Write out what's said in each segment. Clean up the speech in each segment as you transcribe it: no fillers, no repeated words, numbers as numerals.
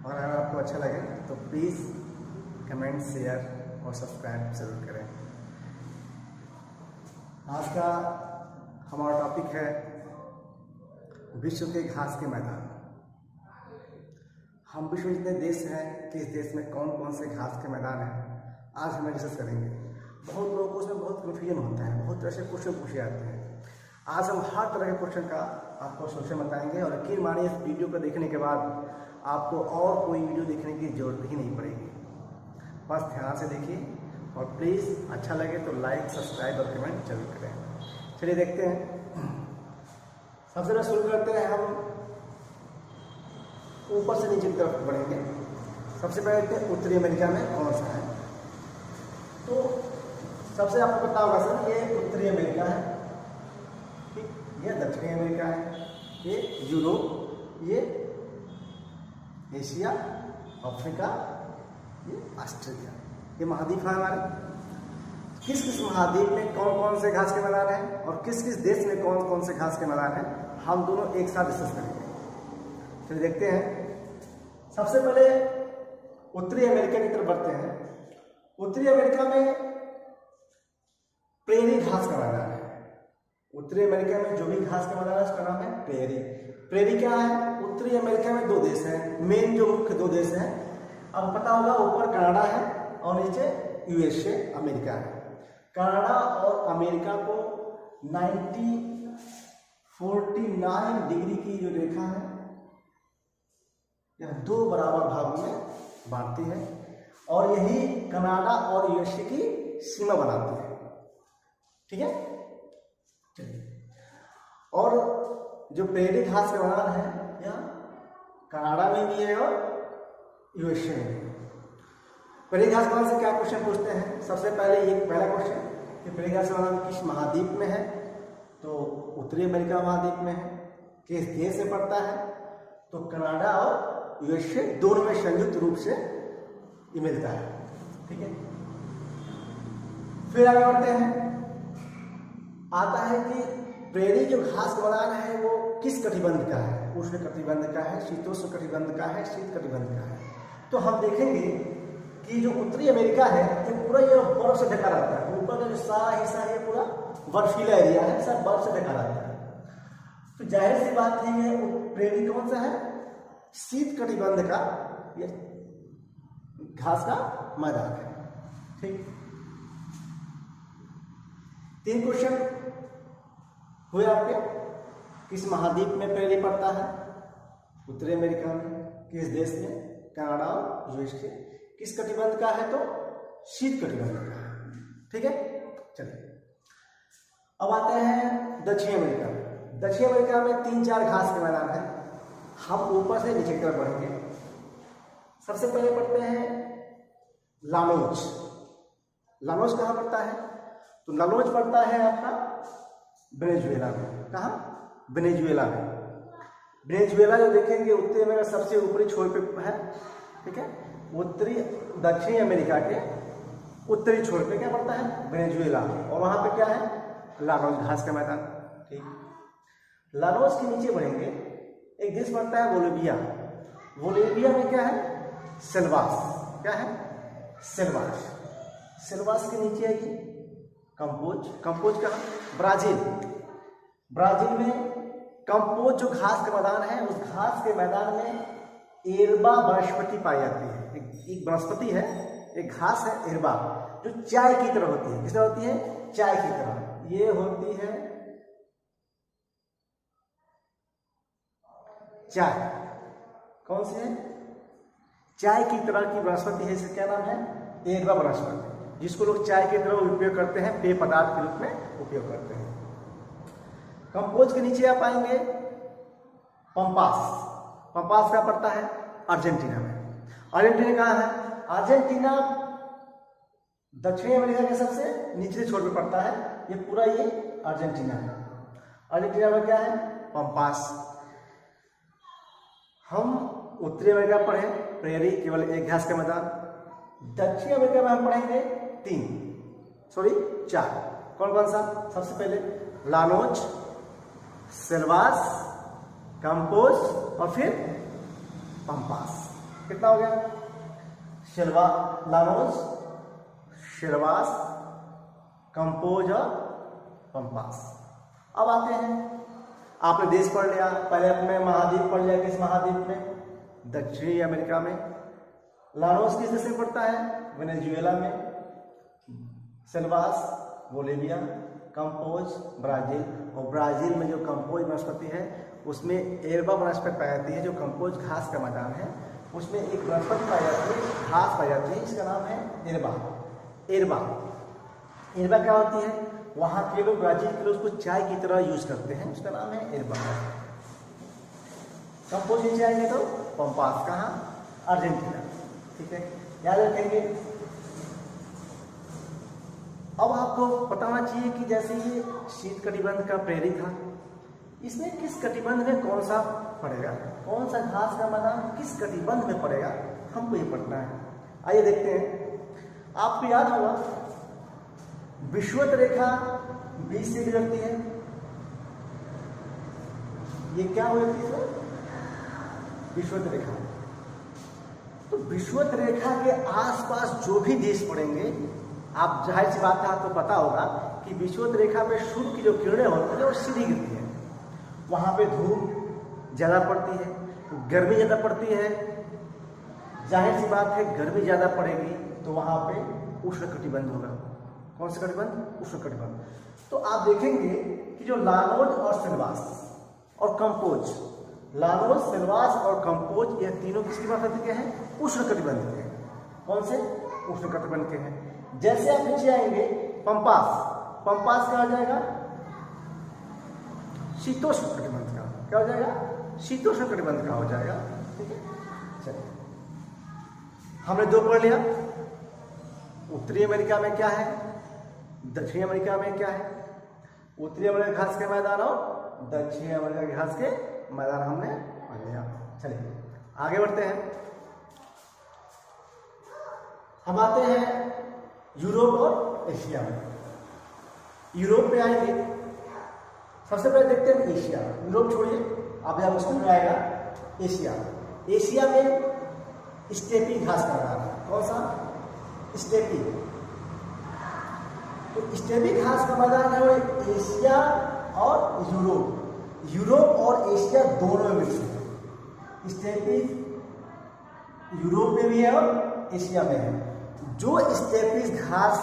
और अगर आपको अच्छा लगे तो प्लीज़ कमेंट, शेयर और सब्सक्राइब ज़रूर करें। आज का हमारा टॉपिक है विश्व के घास के मैदान। हम विश्व में जितने देश हैं कि इस देश में कौन कौन से घास के मैदान हैं, आज हम डिस्कस करेंगे। बहुत लोगों को उसमें बहुत कन्फ्यूजन होता है, बहुत तरह से क्वेश्चन पूछे जाते हैं। आज हम हर तरह के क्वेश्चन का आपको सोल्यूशन बताएंगे और यकीन मानिए इस वीडियो को देखने के बाद आपको और कोई वीडियो देखने की जरूरत ही नहीं पड़ेगी। बस ध्यान से देखिए और प्लीज़ अच्छा लगे तो लाइक, सब्सक्राइब और कमेंट जरूर करें। चलिए देखते हैं। सबसे पहले शुरू करते हैं, हम ऊपर से नीचे की तरफ बढ़ेंगे। सबसे पहले देखते हैं उत्तरी अमेरिका में कौन सा है। तो सबसे आपको पता होगा सर, ये उत्तरी अमेरिका है, ठीक, ये दक्षिणी अमेरिका है, ये यूरोप, ये एशिया, अफ्रीका, ये ऑस्ट्रेलिया। ये महाद्वीप है हमारे। किस किस महाद्वीप में कौन कौन से घास के मैदान हैं और किस किस देश में कौन कौन से घास के मैदान हैं, हम दोनों एक साथ डिस्कस करेंगे। चलिए देखते हैं। सबसे पहले उत्तरी अमेरिका की तरफ बढ़ते हैं। उत्तरी अमेरिका में प्रेरी घास का मैदान है। उत्तरी अमेरिका में जो भी घास का मैदान है उसका नाम है प्रेरी। प्रेरी क्या है? उत्तरी अमेरिका में दो देश हैं, मेन जो मुख्य दो देश हैं, अब पता होगा, ऊपर कनाडा है और नीचे यूएसए अमेरिका है। कनाडा और अमेरिका को 49 डिग्री की जो रेखा है यह दो बराबर भागों में बांटती है और यही कनाडा और यूएसए की सीमा बनाती है। ठीक है, चलिए। और जो प्रेरी घास का मैदान है यह कनाडा में भी है और यूएसए में भी। प्रेरी घास के मैदान से क्या क्वेश्चन पूछते हैं? सबसे पहले ये पहला क्वेश्चन कि प्रेरी घास का मैदान किस महाद्वीप में है, तो उत्तरी अमेरिका महाद्वीप में है। किस देश में पड़ता है, तो कनाडा और यूएसए दोनों में संयुक्त रूप से ये मिलता है। ठीक है, फिर आगे बढ़ते हैं। आता है कि प्रेरी जो घास का मैदान है वो किस कटिबंध का है? उष्ण कटिबंध का है, शीतोष्ण कटिबंध का है, शीत कटिबंध का है। तो हम देखेंगे कि जो उत्तरी अमेरिका है ये पूरा ये बर्फ से ढका रहता है। ऊपर का जो सारा हिस्सा है पूरा बर्फीला एरिया है, सब बर्फ से ढका रहता है। तो जाहिर सी बात है ये प्रेरी कौन सा है? शीत कटिबंध का ये घास का मैदान है। ठीक, 3 क्वेश्चन हुए आपके। किस महाद्वीप में प्रेरी पड़ता है? उत्तरी अमेरिका में। किस देश में? कनाडा और यूएसए। किस कटिबंध का है? तो शीत कटिबंध का है। ठीक है, चलिए अब आते हैं दक्षिण अमेरिका में। दक्षिण अमेरिका में 3-4 घास के मैदान हैं। हम ऊपर से नीचे की तरफ बढ़ेंगे। सबसे पहले पढ़ते हैं लानोज। लानोज कहाँ पड़ता है? तो लानोज पड़ता है आपका वेनेजुएला में। कहाँ? वेनेजुएला में। वेनेजुएला जो देखेंगे उत्तरी अमेरिका सबसे ऊपरी छोर पे है। ठीक है, दक्षिणी अमेरिका के उत्तरी छोर पे क्या पड़ता है? वेनेजुएला। और वहां पे क्या है? लानोज घास का मैदान। ठीक, लानोज के नीचे बढ़ेंगे, एक देश पड़ता है बोलिविया। बोलिविया में क्या है? सेल्वास। क्या है? सेल्वास। सेल्वास के नीचे है ये कंपोज। कंपोज कहाँ? ब्राजील। ब्राजील में कंपोज जो घास का मैदान है, उस घास के मैदान में एरबा वनस्पति पाई जाती है। एक वनस्पति है, एक घास है एरबा, जो चाय की तरह होती है। किस तरह होती है? चाय की तरह। ये होती है चाय। कौन सी है? चाय की तरह की वनस्पति है। इसका क्या नाम है? एरबा वनस्पति, जिसको लोग चाय की तरह उपयोग करते हैं, पेय पदार्थ के रूप में उपयोग करते हैं। कंपोज के नीचे आप आएंगे पंपास। पंपास का पड़ता है अर्जेंटीना में। अर्जेंटीना कहाँ है? अर्जेंटीना दक्षिणी अमेरिका के सबसे निचले छोर पे पड़ता है। ये पूरा ये अर्जेंटीना है। अर्जेंटीना में क्या है? पंपास। हम उत्तरी अमेरिका पढ़े प्रेरी, केवल एक घास का मैदान। दक्षिण अमेरिका में हम पढ़ेंगे 4। कौन कौन सा? सबसे पहले लानोज, सेल्वास, कंपोज और फिर पंपास। कितना हो गया? लानोस, शेरवास, कंपोज और पंपास। अब आते हैं, आपने देश पढ़ लिया, पहले अपने महाद्वीप पढ़ लिया, किस महाद्वीप में? दक्षिणी अमेरिका में। लानोस किस देश में पड़ता है? वेनेजुएला में। शेरवास बोलिविया, कंपोज ब्राजील, और ब्राजील में जो कंपोज वनस्पति है उसमें एरबा वनस्पति पाई जाती है, जो कंपोज घास का मैदान है उसमें एक वनस्पति पाई जाती है, घास पाई जाती है, इसका नाम है एरबा। एरबा एरबा क्या होती है? वहाँ के लोग, ब्राजील के लोग उसको चाय की तरह यूज करते हैं, उसका नाम है एरबा। कंपोज नीचे आएंगे तो पंपास, कहाँ? अर्जेंटीना। ठीक है, याद रखेंगे। अब आपको बताना चाहिए कि जैसे ये शीत कटिबंध का प्रेरी था, इसमें किस कटिबंध में कौन सा पड़ेगा, कौन सा घास का मैदान किस कटिबंध में पड़ेगा, हमको ये पढ़ना है। आइए देखते हैं। आपको याद होगा विषुवत रेखा बीच से गुजरती है, ये क्या होती है? विषुवत रेखा। तो विषुवत रेखा के आसपास जो भी देश पड़ेंगे, आप जाहिर सी बात है आपको पता होगा कि विषुवत रेखा पे सूर्य की जो किरणें होती है वो सीधी गिरती है, वहां पे धूप ज्यादा पड़ती है, गर्मी ज्यादा पड़ती है। जाहिर सी बात है गर्मी ज्यादा पड़ेगी तो वहां पे उष्ण कटिबंध होगा। कौन सा कटिबंध? उष्ण कटिबंध। तो आप देखेंगे कि जो लानोज और शेरवास और कंपोज, लानोज, शेरवास और कंपोज, यह तीनों किसकी वनस्पति के हैं? उष्ण कटिबंध के। कौन से? उष्ण कटिबंध के हैं। जैसे आप नीचे आएंगे, पंपास, पंपास क्या हो जाएगा? शीतोष्ण कटिबंध का। क्या हो जाएगा? शीतोष्ण कटिबंध का हो जाएगा। ठीक है, चलिए हमने दो पढ़ लिया। उत्तरी अमेरिका में क्या है, दक्षिणी अमेरिका में क्या है? उत्तरी अमेरिका घास के मैदान और दक्षिणी अमेरिका के घास के मैदान हमने पढ़ लिया। चलिए आगे बढ़ते हैं। हम आते हैं यूरोप और एशिया में। यूरोप में आएंगे, सबसे पहले देखते हैं एशिया। यूरोप छोड़िए, अब यहाँ मुश्किल में आएगा एशिया। एशिया में स्टेपी घास का मैदान है। कौन सा? स्टेपी। तो स्टेपी घास का मैदान है वो एशिया और यूरोप, यूरोप और एशिया दोनों में मिक्स है। स्टेपी यूरोप में भी है और एशिया में है। जो स्टेपी घास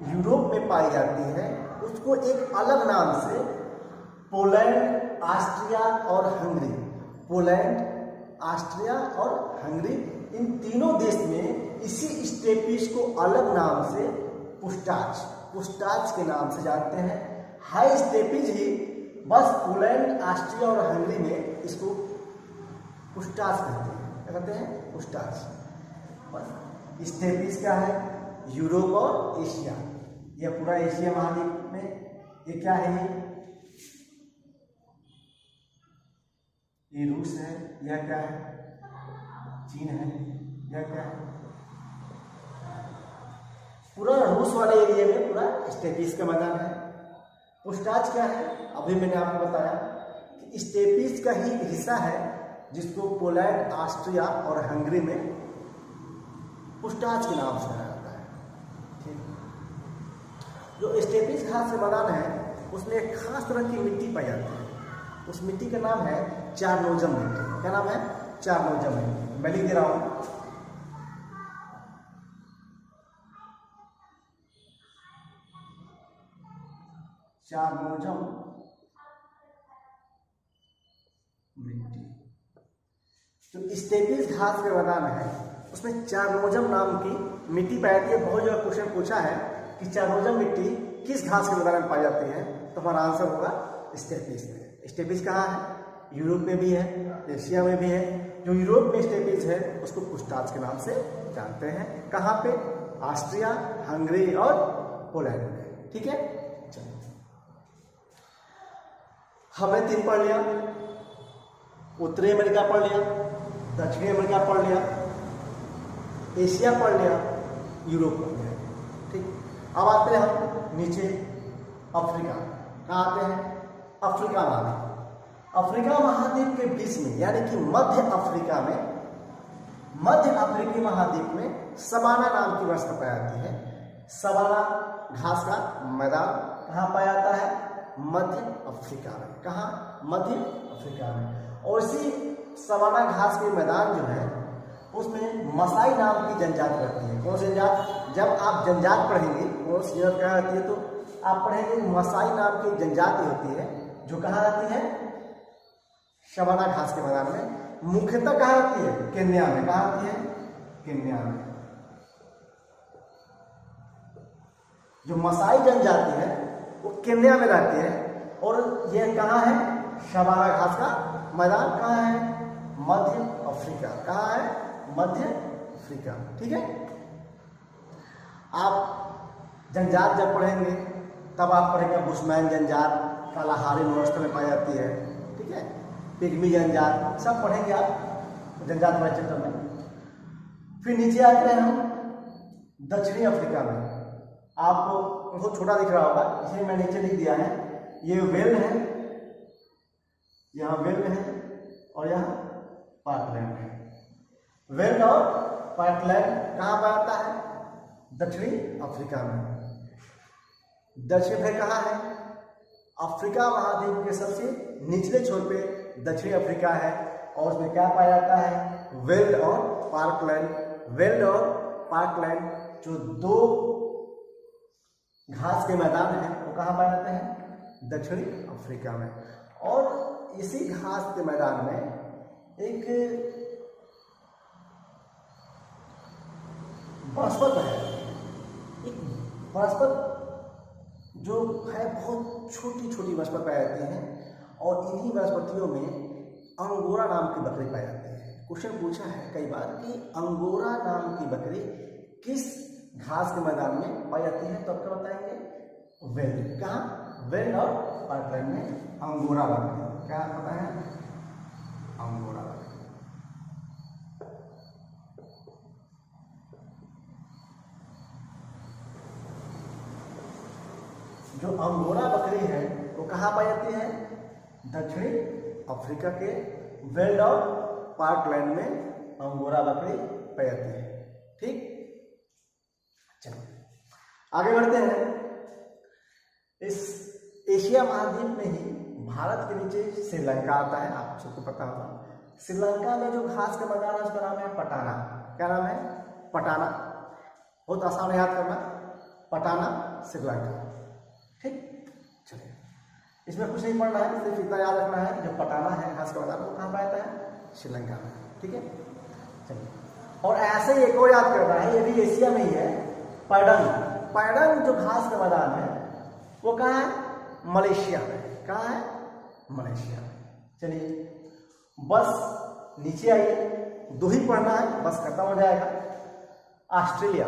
यूरोप में पाई जाती है उसको एक अलग नाम से पोलैंड, ऑस्ट्रिया और हंगरी, पोलैंड, ऑस्ट्रिया और हंगरी, इन तीनों देश में इसी स्टेपीज को अलग नाम से पुस्टाच, पुस्टाच के नाम से जानते हैं। हाई स्टेपीज ही बस पोलैंड, ऑस्ट्रिया और हंगरी में इसको पुस्टाच कहते हैं। क्या कहते हैं? पुस्टाच। बस स्टेपीज क्या है? यूरोप और एशिया, यह पूरा एशिया महाद्वीप में। ये क्या है? ये रूस है। यह क्या है? चीन है। यह क्या है? पूरा रूस वाले एरिया में पूरा स्टेपीज का मैदान है। पुस्टाच क्या है? अभी मैंने आपको बताया कि स्टेपीज का ही हिस्सा है जिसको पोलैंड, ऑस्ट्रिया और हंगरी में पुस्टाच के नाम से जाना जाता है। ठीक। जो स्टेपीज घास का मैदान है उसमें एक खास तरह की मिट्टी पाई जाती है। उस मिट्टी का नाम है चारनोजम मिट्टी। क्या नाम है? चारनोजम मिट्टी। मैं लिख दे रहा हूं, चारनोजम मिट्टी। तो स्टेपीज घास के मैदान है उसमें चारनोजम नाम की मिट्टी पाई जाती है। बहुत जगह क्वेश्चन पूछा है कि चारनोजम मिट्टी किस घास के मैदान में पाई जाती है, तो हमारा आंसर होगा स्टेपीज में। स्टेपीज कहाँ है? यूरोप में भी है, एशिया में भी है। जो यूरोप में स्टेपीज है उसको पुस्टाच के नाम से जानते हैं। कहाँ पे? ऑस्ट्रिया, हंगरी और पोलैंड में। ठीक है, चलिए हमने 3 पढ़ लिया। उत्तरी अमेरिका पढ़ लिया, दक्षिणी अमेरिका पढ़ लिया, एशिया पढ़ लिया, यूरोप पढ़ लिया। ठीक। अब आते हैं हम नीचे अफ्रीका। कहाँ आते हैं? अफ्रीका महाद्वीप। अफ्रीका महाद्वीप के बीच में यानी कि मध्य अफ्रीका में मध्य अफ्रीकी महाद्वीप में सवाना नाम की वनस्पति पाई जाती है। सवाना घास का मैदान कहाँ पाया जाता है? मध्य अफ्रीका में। कहाँ? मध्य अफ्रीका में। और इसी सवाना घास के मैदान जो है उसमें मसाई नाम की जनजाति रहती है। कौन सी जनजात? जब आप जनजात पढ़ेंगे, कौन सी जनजात कहाँ रहती है, तो आप पढ़ेंगे मसाई नाम की जनजाति होती है जो कहाँ रहती है? सवाना घास के मैदान में। मुख्यतः कहाँ रहती है? केन्या में। कहाँ रहती है? केन्या में। जो मसाई जनजाति है वो केन्या में रहती है। और यह कहाँ है? सवाना घास का मैदान कहाँ है? मध्य अफ्रीका। कहाँ है? मध्य अफ्रीका। ठीक है। आप जनजात जब पढ़ेंगे तब आप पढ़ेंगे बुशमैन जनजात कालाहारी मरुस्थल में पाई जाती है। ठीक है। पिग्मी जनजात सब पढ़ेंगे आप जनजात वाले चैप्टर में। फिर नीचे आते हैं हम दक्षिणी अफ्रीका में। आपको बहुत छोटा दिख रहा होगा, इसे मैं नीचे लिख दिया है। ये वेल है, यहाँ वेल है और यहाँ पार्कलैंड है। वेल और पार्कलैंड कहाँ पाया जाता है? दक्षिणी अफ्रीका में। दक्षिण में कहाँ है? अफ्रीका महाद्वीप के सबसे निचले छोर पे दक्षिणी अफ्रीका है। और उसमें क्या पाया जाता है? वेल्ड और पार्कलैंड। वेल्ड और पार्कलैंड जो दो घास के मैदान है वो कहाँ पाए जाते हैं? दक्षिणी अफ्रीका में। और इसी घास के मैदान में एक वनस्पति है, एक वनस्पति जो है बहुत छोटी छोटी वनस्पति पाई जाती है। और इन्हीं वनस्पतियों में अंगोरा नाम की बकरी पाई जाती है। क्वेश्चन पूछा है कई बार कि अंगोरा नाम की बकरी किस घास के मैदान में पाई जाती है, तो आपको बताएंगे वेल। कहाँ? वेल और पार्कलैंड में अंगोरा बकरी। क्या पता है? अंगोरा बकरी। जो अंगोरा बकरी है वो कहाँ पाई जाती है? दक्षिणी अफ्रीका के वेल्ड और पार्कलैंड में अंगोरा बकरी पाई जाती है। ठीक, चलिए आगे बढ़ते हैं। इस एशिया महाद्वीप में ही भारत के नीचे श्रीलंका आता है, आप सबको पता होगा। श्रीलंका में जो घास का मैदान है उसका नाम है पटाना। क्या नाम है? पटाना। बहुत आसान है याद करना, पटाना श्रीलंका। ठीक, चलिए इसमें कुछ नहीं पढ़ना है, सिर्फ इतना याद रखना है जो पटाना है घास का मैदान वो कहाँ पाया जाता है? श्रीलंका में। ठीक है, चलिए। और ऐसे ही एक और याद करना है, ये भी एशिया में ही है, पैडंग। पैडंग जो घास का मैदान है वो कहाँ है? मलेशिया में। कहाँ है? मलेशिया में। चलिए बस नीचे आइए, दो ही पढ़ना है, बस खत्म हो जाएगा। ऑस्ट्रेलिया।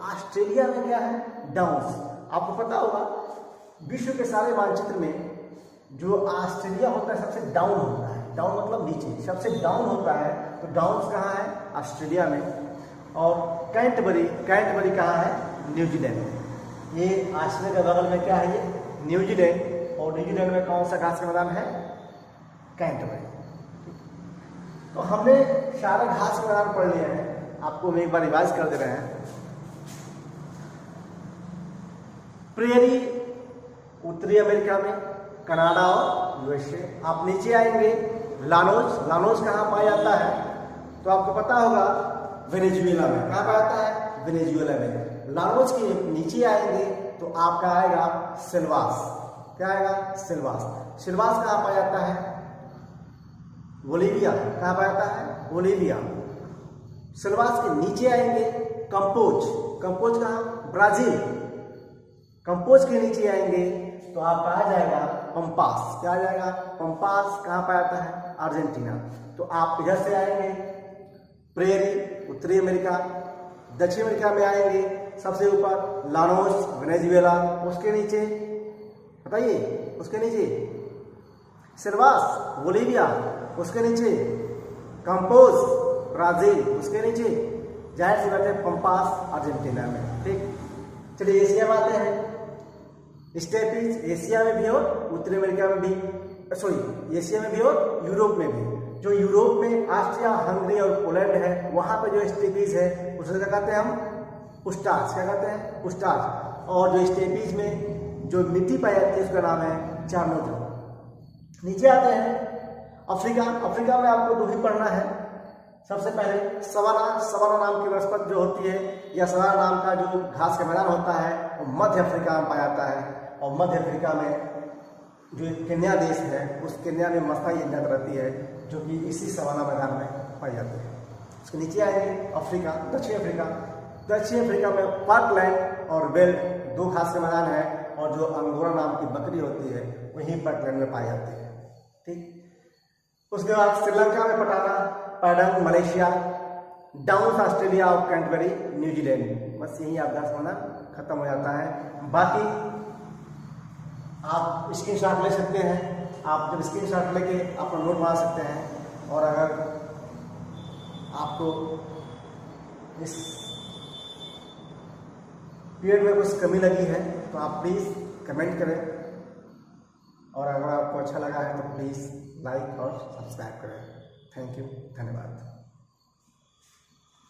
ऑस्ट्रेलिया में क्या है? डाउन्स। आपको पता होगा विश्व के सारे मानचित्र में जो ऑस्ट्रेलिया होता है सबसे डाउन होता है। डाउन मतलब नीचे, सबसे डाउन होता है। तो डाउन्स कहाँ है? ऑस्ट्रेलिया में। और कैंटबरी, कैंटबरी कहाँ है? न्यूजीलैंड में। ये ऑस्ट्रेलिया के बगल में क्या है? ये न्यूजीलैंड। और न्यूजीलैंड में कौन सा घास का मैदान है? कैंटबरी। तो हमने सारा घास का मैदान पढ़ लिया है, आपको हम एक बार रिवाइज कर दे रहे हैं। प्रेरी उत्तरी अमेरिका में, कनाडा और यूएसए। आप नीचे आएंगे लानोज। लानोज कहाँ पाया जाता है? तो आपको पता होगा वेनेजुएला में। कहाँ पाया जाता है? वेनेजुएला में। लानोज के नीचे आएंगे तो आपका आएगा सिल्वास। क्या आएगा? सिल्वास। सिल्वास कहाँ पाया जाता है? बोलीविया। कहाँ पाया जाता है? बोलीविया। सिल्वास के नीचे आएंगे कंपोज। कंपोज कहाँ? ब्राजील। कंपोज के नीचे आएंगे तो आपका आ जाएगा पंपास। क्या आ जाएगा? पंपास। कहाँ पाया जाता है? अर्जेंटीना। तो आप इधर से आएंगे प्रेरी उत्तरी अमेरिका। दक्षिण अमेरिका में आएंगे सबसे ऊपर लानोस वेनेजुएला। उसके नीचे बताइए, उसके नीचे सिल्वास बोलीविया। उसके नीचे कंपोज ब्राजील। उसके नीचे जाहिर सी बात है पंपास अर्जेंटीना में। ठीक, चलिए एशिया में आते हैं। स्टेपीज एशिया में भी और उत्तरी अमेरिका में भी, सॉरी एशिया में भी और यूरोप में भी। जो यूरोप में ऑस्ट्रिया, हंगरी और पोलैंड है, वहाँ पे जो स्टेपीज है उसे क्या कहते हैं हम? पुस्टार्च। क्या कहते हैं? पुस्टार्च। और जो स्टेपीज में जो मिट्टी पाई जाती है उसका नाम है चारनोजोम। नीचे आते हैं अफ्रीका। अफ्रीका में आपको दो ही पढ़ना है। सबसे पहले सवाना। सवाना नाम की वनस्पति जो होती है या सवाना नाम का जो घास का मैदान होता है वो मध्य अफ्रीका में पाया जाता है। और मध्य अफ्रीका में जो केन्या देश है उस केन्या में मसाई जनजाति रहती है जो कि इसी सवाना मैदान में पाई जाती है। उसके नीचे आएंगे अफ्रीका, दक्षिण अफ्रीका। दक्षिण अफ्रीका में पार्कलैंड और वेल्ड दो घास के मैदान है और जो अंगोरा नाम की बकरी होती है वही पार्कलैंड में पाई जाती है। ठीक। उसके बाद श्रीलंका में पटाना, पैडंग मलेशिया, डाउन ऑस्ट्रेलिया और कैंटरबरी न्यूजीलैंड। बस यही आप 10 होना खत्म हो जाता है। बाकी आप स्क्रीनशॉट ले सकते हैं। आप जब स्क्रीनशॉट लेके अपना नोट बना सकते हैं। और अगर आपको इस पीरियड में कुछ कमी लगी है तो आप प्लीज़ कमेंट करें। और अगर आपको अच्छा लगा है तो प्लीज़ लाइक और सब्सक्राइब करें। थैंक यू, धन्यवाद।